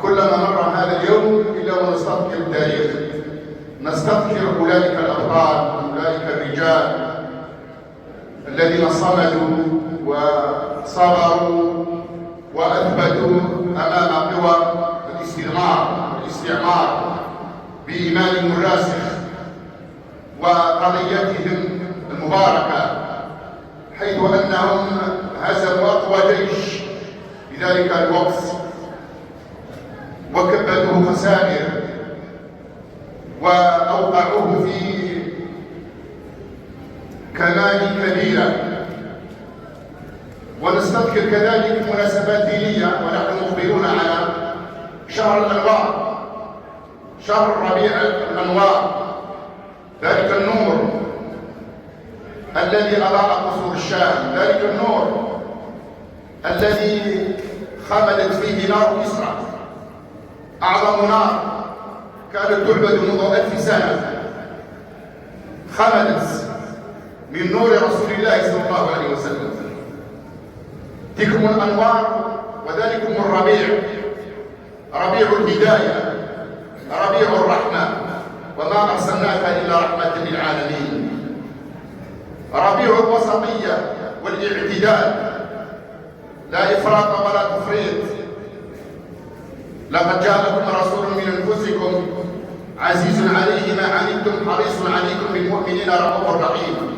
كلما مر هذا اليوم إلا ونستذكر التاريخ، نستذكر أولئك الأبطال، أولئك الرجال الذين صمدوا وصبروا وأثبتوا أمام قوى الاستعمار بإيمانهم الراسخ وقضيتهم المباركة، حيث أنهم هزموا أقوى جيش في ذلك الوقت وكبدوه خسائر وأوقعوه في كمان كبيرة. ونستذكر كذلك مناسبات دينية ونحن مقبلون على شهر الأنوار، شهر ربيع الأنوار، ذلك النور الذي أضاء قصور الشام، ذلك النور الذي خمدت فيه نار كسرى، أعظم نار كانت تعبد منذ 1000 سنة، خمدت من نور رسول الله صلى الله عليه وسلم. تلكم الأنوار وذلكم الربيع، ربيع الهداية، ربيع الرحمة، وما أرسلناك إلا رحمة للعالمين، ربيع الوسطية والاعتدال، لا إفراط ولا تفريط. لقد جاءكم رسول من أنفسكم عزيز عليه ما عنتم حريص عليكم بالمؤمنين رؤوف رحيم.